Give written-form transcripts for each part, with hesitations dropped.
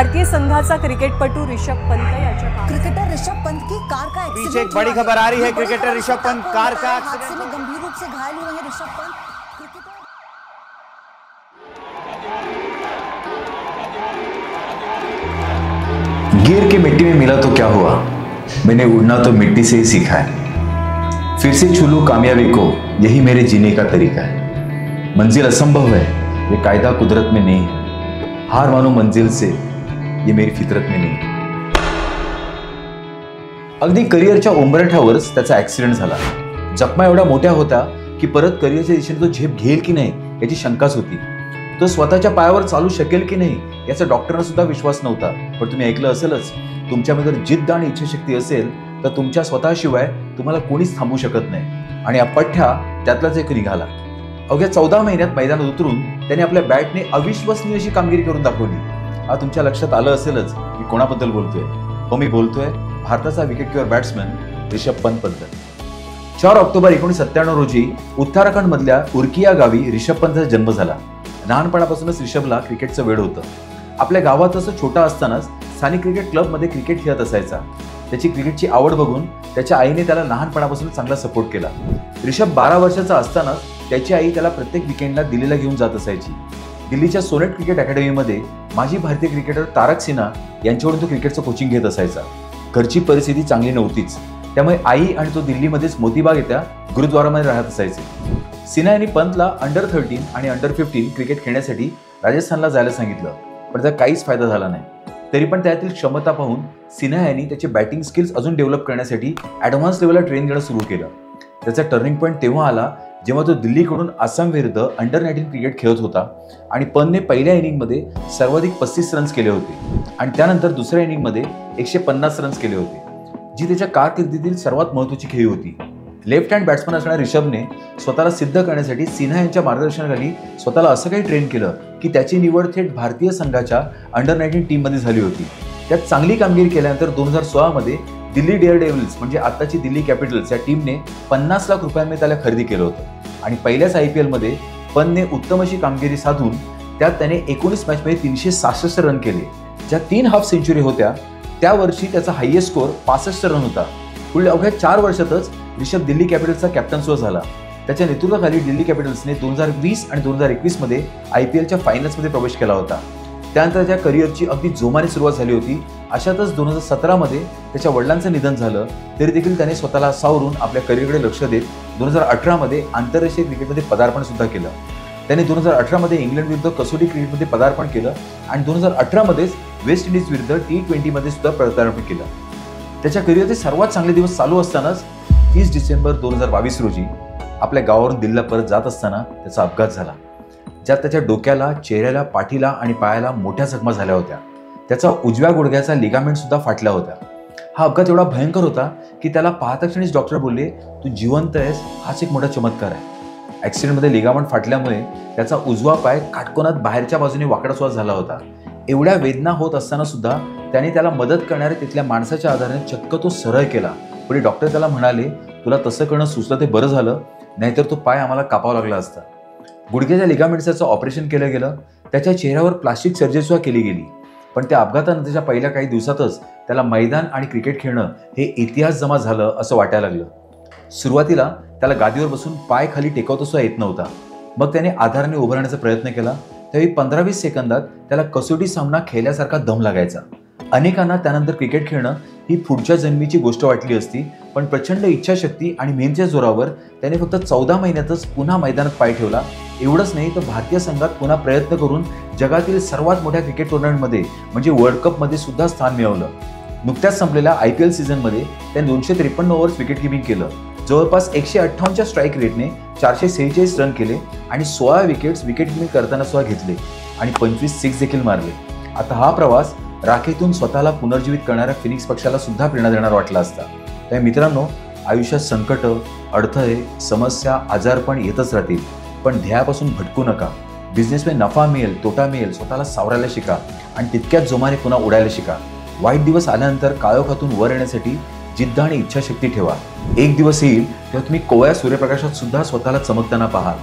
भारतीय संघाचा क्रिकेटपटू ऋषभ पंत याच्या क्रिकेटर ऋषभ पंत की कार का बीच एक बड़ी खबर आ रही है। क्रिकेटर ऋषभ पंत कार का हादसे में गंभीर रूप से घायल हुए हैं ऋषभ पंत। गिर के मिट्टी में मिला तो क्या हुआ, मैंने उड़ना तो मिट्टी से ही सीखा है। फिर से छू लूं कामयाबी को, यही मेरे जीने का तरीका है। मंजिल असंभव है, ये कायदा कुदरत में नहीं है। हार मानो मंजिल से, ये मेरी फितरत में नहीं। अगदी करिअरच्या उंबरठ्यावरच त्याचा ऍक्सिडेंट झाला। जखमा एवढ्या मोठ्या होत्या की परत करिअरच्या दिशेने तो झेप घेईल की नाही याची शंकाच होती। तो स्वतःच्या पायावर चालू शकेल की नाही याचा डॉक्टरांना सुद्धा विश्वास नव्हता। पण तुम्ही ऐकलं असेलच, तुमच्यामध्ये जर जिद्द आणि इच्छाशक्ती असेल तर तुमच्या स्वतःशिवाय तुम्हाला कोणीच थांबवू शकत नाही। आणि अपठ्या त्यातलाच एक निघाला। अवघ्या 14 महिन्यात मैदानात उतरून त्याने आपल्या बॅटने अविश्वसनीय अशी कामगिरी करून दाखवली। आता तुमच्या लक्षात आलं असेलच मी कोणाबद्दल बोलतोय। हो, मी बोलतोय भारताचा wicket keeper batsman Rishabh Pant बद्दल। 4 ऑक्टोबर 1997 रोजी उत्तराखंड मधल्या उरकिया गावी ऋषभ पंतचा जन्म झाला। लहानपणापासूनच ऋषभला क्रिकेटचं वेड होतं। आपल्या गावात असं छोटा असतानाच स्थानिक क्रिकेट क्लबमध्ये क्रिकेट खेळत असायचा। त्याची क्रिकेटची आवड बघून त्याच्या आईने त्याला लहानपणापासून चांगला सपोर्ट केला। ऋषभ 12 वर्षाचा असतानाच त्याची आई त्याला प्रत्येक विकेंडला दिल्लीला घेऊन जात असायची। दिल्लीच्या सोनेट क्रिकेट अकॅडमीमध्ये माजी भारतीय क्रिकेटर तारक सिन्हा यांच्याकडून तो क्रिकेटचं कोचिंग घेत असायचा। घरची परिस्थिती चांगली नव्हतीच, त्यामुळे आई आणि तो दिल्लीमध्येच मोतीबाग येत्या गुरुद्वारामध्ये राहत असायचे। सिन्हा यांनी पंतला अंडर 13 आणि अंडर 15 क्रिकेट खेळण्यासाठी राजस्थानला जायला सांगितलं, पण त्याचा काहीच फायदा झाला नाही। तरी पण त्यातील क्षमता पाहून सिन्हा यांनी त्याचे बॅटिंग स्किल्स अजून डेव्हलप करण्यासाठी ॲडव्हान्स लेवलला ट्रेन देणं सुरू केलं। त्याचा टर्निंग पॉईंट तेव्हा आला जेव्हा तो दिल्लीकडून आसाम विरुद्ध अंडर 19 क्रिकेट खेळत होता आणि पंतने पहिल्या इनिंगमध्ये सर्वाधिक 35 रन्स केले होते आणि त्यानंतर दुसऱ्या इनिंगमध्ये 150 रन्स केले होते, जी त्याच्या कारकिर्दीतील सर्वात महत्त्वाची खेळी होती। लेफ्ट हँड बॅट्समन असणाऱ्या ऋषभने स्वतःला सिद्ध करण्यासाठी सिन्हा यांच्या मार्गदर्शनाखाली स्वतःला असं काही ट्रेन केलं की त्याची निवड थेट भारतीय संघाच्या अंडर 19 टीममध्ये झाली होती। त्यात चांगली कामगिरी केल्यानंतर 2016 मध्ये दिल्ली डेअरडेव्हिल्स म्हणजे आताची दिल्ली कॅपिटल्स या टीमने 50 लाख रुपयांमध्ये त्याला खरेदी केलं होतं आणि पहिल्याच IPL मध्ये पंतने उत्तम अशी कामगिरी साधून त्यात त्याने 19 मॅचमध्ये 366 रन केले, ज्या 3 हाफ सेंचुरी होत्या। त्या वर्षी त्याचा हायएस्ट स्कोर 65 रन होता। पुढील अवघ्या 4 वर्षातच ऋषभ दिल्ली कॅपिटल्सचा कॅप्टन सुद्धा झाला। त्याच्या नेतृत्वाखाली दिल्ली कॅपिटल्सने 2020 आणि 2021 मध्ये IPLच्या फायनल्समध्ये प्रवेश केला होता। त्यानंतर त्याच्या करिअरची अगदी जोमाने सुरुवात झाली होती। अशातच 2017 मध्ये त्याच्या वडिलांचं निधन झालं, तरी देखील त्याने स्वतःला सावरून आपल्या करिअरकडे लक्ष देत 2018 मध्ये आंतरराष्ट्रीय क्रिकेटमध्ये पदार्पण सुद्धा केलं। त्याने 2018 मध्ये इंग्लंड विरुद्ध कसोटी क्रिकेटमध्ये पदार्पण केलं आणि 2018 मध्येच वेस्ट इंडिज विरुद्ध T20 मध्ये सुद्धा पदार्पण केलं। त्याच्या करिअरचे सर्वात चांगले दिवस चालू असतानाच 30 डिसेंबर 2022 रोजी आपल्या गावावरून दिल्लीला परत जात असताना त्याचा अपघात झाला, ज्यात त्याच्या डोक्याला, चेहऱ्याला, पाठीला आणि पायाला मोठ्या जखमा झाल्या होत्या। त्याचा उजव्या गुडघ्याचा लिगामेंट सुद्धा फाटला होता। हा अपघात एवढा भयंकर होता की त्याला पाहता क्षणीच डॉक्टर बोलले, तू जिवंत आहेस, हाच एक मोठा चमत्कार आहे। ॲक्सिडेंटमध्ये लिगामेंट फाटल्यामुळे त्याचा उजवा पाय काटकोनात बाहेरच्या बाजूने वाकडा सुद्धा झाला होता। एवढ्या वेदना होत असताना सुद्धा त्याने त्याला मदत करणाऱ्या तिथल्या माणसाच्या आधाराने चक्क तो सरळ केला। पुढे डॉक्टर त्याला म्हणाले, तुला तसं करणं सुचलं ते बरं झालं, नाहीतर तो पाय आम्हाला कापावा लागला असता। गुडघ्याच्या लिगामेंट्सचं ऑपरेशन केलं गेलं। त्याच्या चेहऱ्यावर प्लास्टिक सर्जरी सुद्धा केली गेली। पण त्या अपघातानंतरच्या पहिल्या काही दिवसातच त्याला मैदान आणि क्रिकेट खेळणं हे इतिहास जमा झालं असं वाटायला लागलं। सुरुवातीला त्याला गादीवर बसून पाय खाली टेकवता सुद्धा येत नव्हता। मग त्याने आधाराने उभं राहण्याचा प्रयत्न केला, त्यावेळी 15-20 सेकंदात त्याला कसोटी सामना खेळल्यासारखा दम लागायचा। अनेकांना त्यानंतर क्रिकेट खेळणं ही पुढच्या जन्मीची गोष्ट वाटली असती, पण प्रचंड इच्छाशक्ती आणि मेहनतीच्या जोरावर त्याने फक्त 14 महिन्यातच पुन्हा मैदानात पाय ठेवला। एवढंच नाही तर भारतीय संघात पुन्हा प्रयत्न करून जगातील सर्वात मोठ्या क्रिकेट टुर्नामेंटमध्ये म्हणजे वर्ल्ड कपमध्ये सुद्धा स्थान मिळवलं। नुकत्याच संपलेल्या IPL सीझनमध्ये त्याने 253 ओव्हर्स विकेट किपिंग केलं, जवळपास 158च्या स्ट्राईक रेटने 446 रन केले आणि 16 विकेट्स विकेट किपिंग करताना सुद्धा घेतले आणि 25 सिक्स देखील मारले। आता हा प्रवास राखेतून स्वतःला पुनर्जीवित करणाऱ्या फिनिक्स पक्षाला सुद्धा प्रेरणा देणारा वाटला असता। त्यामुळे मित्रांनो, आयुष्यात संकट, अडथळे, समस्या, आजारपण येतच राहतील, पण ध्येयापासून भटकू नका। बिझनेसमध्ये नफा मिळेल, तोटा मिळेल, स्वतःला सावरायला शिका आणि तितक्याच जोमाने पुन्हा उडायला शिका। वाईट दिवस आल्यानंतर काळोखातून वर येण्यासाठी जिद्द आणि इच्छाशक्ती ठेवा। एक दिवस येईल तेव्हा तुम्ही कोवळ्या सूर्यप्रकाशात सुद्धा स्वतःला चमकताना पाहाल।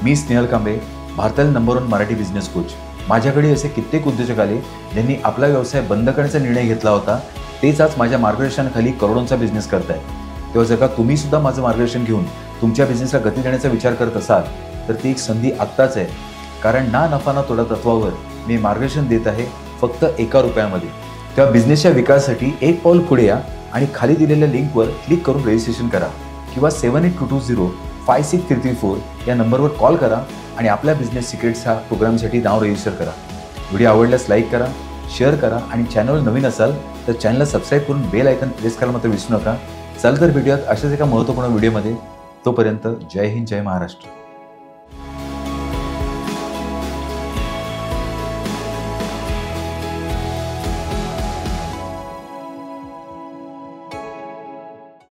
मी स्नेहल कांबळे, भारतातील नंबर 1 मराठी बिझनेस कोच। माझ्याकडे असे कित्येक उद्योजक आले ज्यांनी आपला व्यवसाय बंद करण्याचा निर्णय घेतला होता, तेच आज माझ्या मार्गदर्शनाखाली करोडोंचा बिझनेस करतायत. तेव्हा जर का तुम्ही सुद्धा माझं मार्गदर्शन घेऊन तुमच्या बिझनेसला गती देण्याचा विचार करत असाल तर ती एक संधी आत्ताच आहे. कारण ना नफा ना तोटा तत्वावर मी मार्गदर्शन देत आहे फक्त ₹1. तेव्हा बिझनेसच्या विकासासाठी एक पाऊल पुढे या आणि खाली दिलेल्या लिंकवर क्लिक करून रजिस्ट्रेशन करा किंवा 7822056334 या नंबरवर कॉल करा आणि आपल्या बिझनेस सिक्रेट्स ह्या प्रोग्रामसाठी नाव रजिस्टर करा. व्हिडिओ आवडल्यास लाईक करा, शेअर करा आणि चॅनल नवीन असाल तर चॅनलला सबस्क्राईब करून बेल आयकन प्रेस करायला मात्र विसरू नका. चला तर भेटूयात अशाच एका महत्त्वपूर्ण व्हिडिओमध्ये. तोपर्यंत जय हिंद, जय महाराष्ट्र.